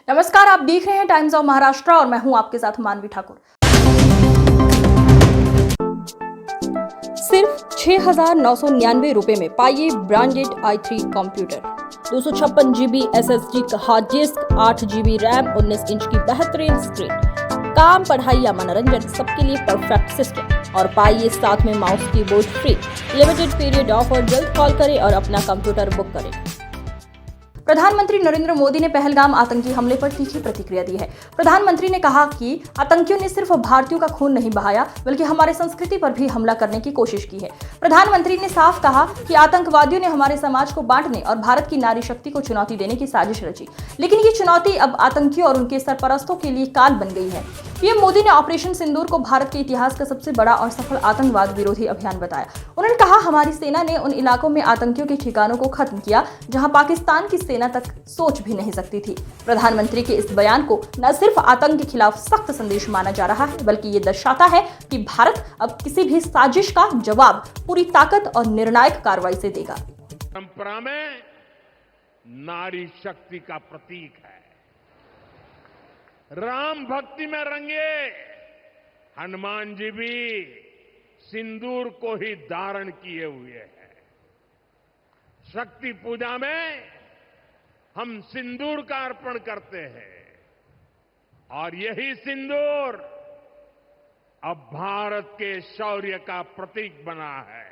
नमस्कार, आप देख रहे हैं टाइम्स ऑफ महाराष्ट्र और मैं हूं आपके साथ मानवी ठाकुर। सिर्फ 6,999 रुपए में पाइए branded i3 computer, 256 GB SSD का hard disk, 8 GB RAM, 19 inch की बेहतरीन स्क्रीन। काम, पढ़ाई या मनोरंजन सबके लिए परफेक्ट सिस्टम। और पाइए साथ में mouse keyboard free. Limited period offer, जल्द कॉल करें और अपना कंप्यूटर बुक करें। प्रधानमंत्री नरेंद्र मोदी ने पहलगाम आतंकी हमले पर तीखी प्रतिक्रिया दी है। प्रधानमंत्री ने कहा कि आतंकियों ने सिर्फ भारतीयों का खून नहीं बहाया, बल्कि हमारे संस्कृति पर भी हमला करने की कोशिश की है। प्रधानमंत्री ने साफ कहा कि आतंकवादियों ने हमारे समाज को बांटने और भारत की नारी शक्ति को चुनौती देने की साजिश रची, लेकिन ये चुनौती अब आतंकियों और उनके सरपरस्तों के लिए काल बन गई है। पीएम मोदी ने ऑपरेशन सिंदूर को भारत के इतिहास का सबसे बड़ा और सफल आतंकवाद विरोधी अभियान बताया। उन्होंने कहा, हमारी सेना ने उन इलाकों में आतंकियों के ठिकानों को खत्म किया जहां पाकिस्तान की सेना तक सोच भी नहीं सकती थी। प्रधानमंत्री के इस बयान को न सिर्फ आतंक के खिलाफ सख्त संदेश माना जा रहा है, बल्कि ये दर्शाता है कि भारत अब किसी भी साजिश का जवाब पूरी ताकत और निर्णायक कार्रवाई से देगा। परंपरा में नारी शक्ति का प्रतीक है। राम भक्ति में रंगे हनुमान जी भी सिंदूर को ही धारण किए हुए हैं। शक्ति पूजा में हम सिंदूर का अर्पण करते हैं और यही सिंदूर अब भारत के शौर्य का प्रतीक बना है।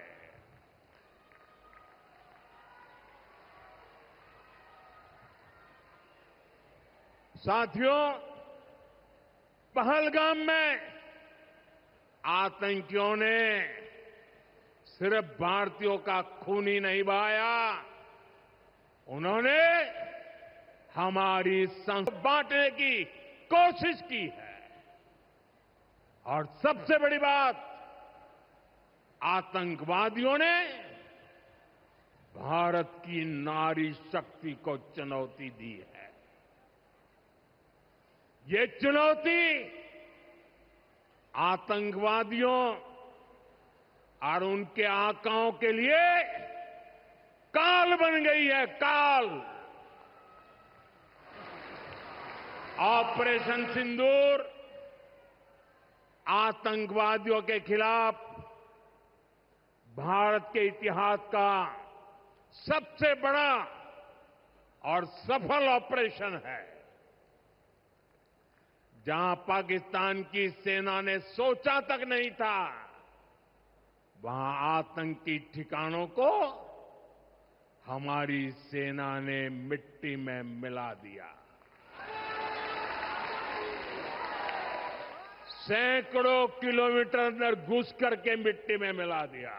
साथियों, पहलगाम में आतंकियों ने सिर्फ भारतीयों का खून ही नहीं बहाया, उन्होंने हमारी संस्कृति बांटने की कोशिश की है। और सबसे बड़ी बात, आतंकवादियों ने भारत की नारी शक्ति को चुनौती दी है। ये चुनौती आतंकवादियों और उनके आकाओं के लिए काल बन गई है, काल। ऑपरेशन सिंदूर आतंकवादियों के खिलाफ भारत के इतिहास का सबसे बड़ा और सफल ऑपरेशन है। जहां पाकिस्तान की सेना ने सोचा तक नहीं था, वहां आतंकी ठिकानों को हमारी सेना ने मिट्टी में मिला दिया। सैकड़ों किलोमीटर अंदर घुस करके मिट्टी में मिला दिया।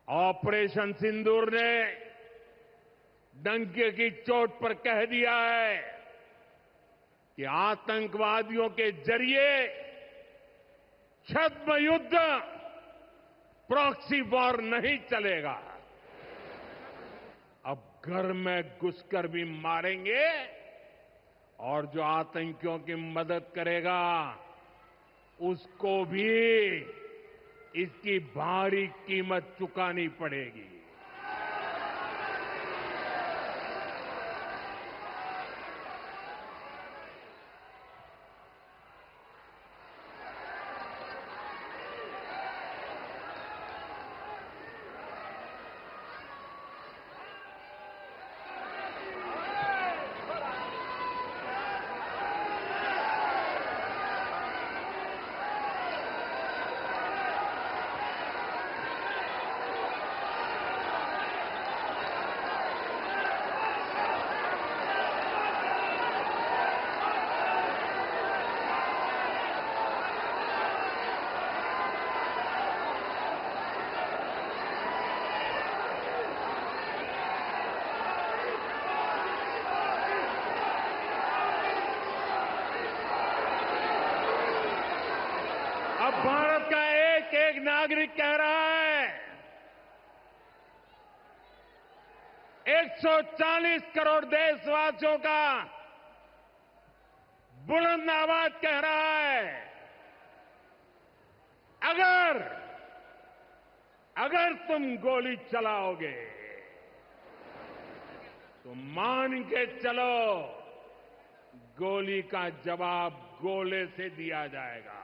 ऑपरेशन सिंदूर ने डंके की चोट पर कह दिया है कि आतंकवादियों के जरिए छद्म युद्ध, प्रॉक्सी वॉर नहीं चलेगा। अब घर में घुसकर भी मारेंगे और जो आतंकियों की मदद करेगा उसको भी इसकी भारी कीमत चुकानी पड़ेगी। अब भारत का एक एक नागरिक कह रहा है, 140 करोड़ देशवासियों का बुलंद आवाज कह रहा है, अगर तुम गोली चलाओगे तो मान के चलो गोली का जवाब गोले से दिया जाएगा।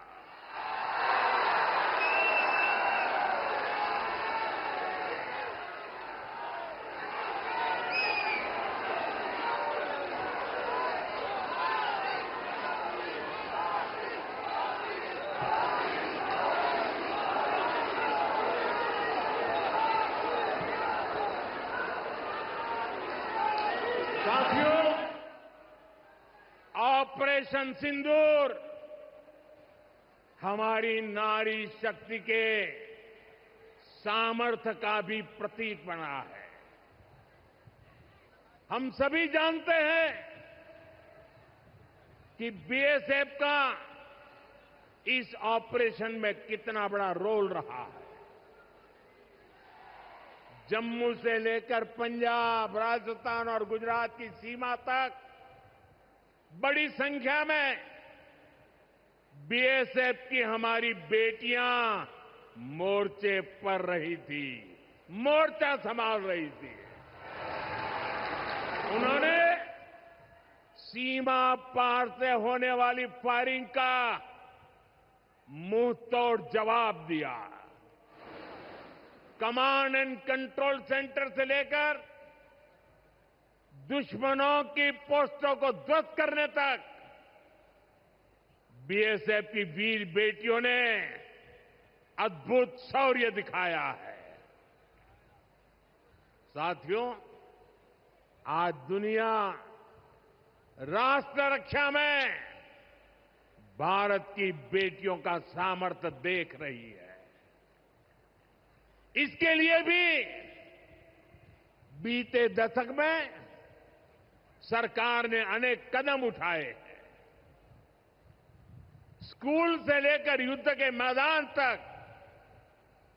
साथियों, ऑपरेशन सिंदूर हमारी नारी शक्ति के सामर्थ्य का भी प्रतीक बना है। हम सभी जानते हैं कि बीएसएफ का इस ऑपरेशन में कितना बड़ा रोल रहा है। जम्मू से लेकर पंजाब, राजस्थान और गुजरात की सीमा तक बड़ी संख्या में बीएसएफ की हमारी बेटियां मोर्चे पर रही थी, मोर्चा संभाल रही थी। उन्होंने सीमा पार से होने वाली फायरिंग का मुंह तोड़ जवाब दिया। कमांड एंड कंट्रोल सेंटर से लेकर दुश्मनों की पोस्टों को ध्वस्त करने तक बीएसएफ की वीर बेटियों ने अद्भुत शौर्य दिखाया है। साथियों, आज दुनिया राष्ट्र रक्षा में भारत की बेटियों का सामर्थ्य देख रही है। इसके लिए भी बीते दशक में सरकार ने अनेक कदम उठाए हैं। स्कूल से लेकर युद्ध के मैदान तक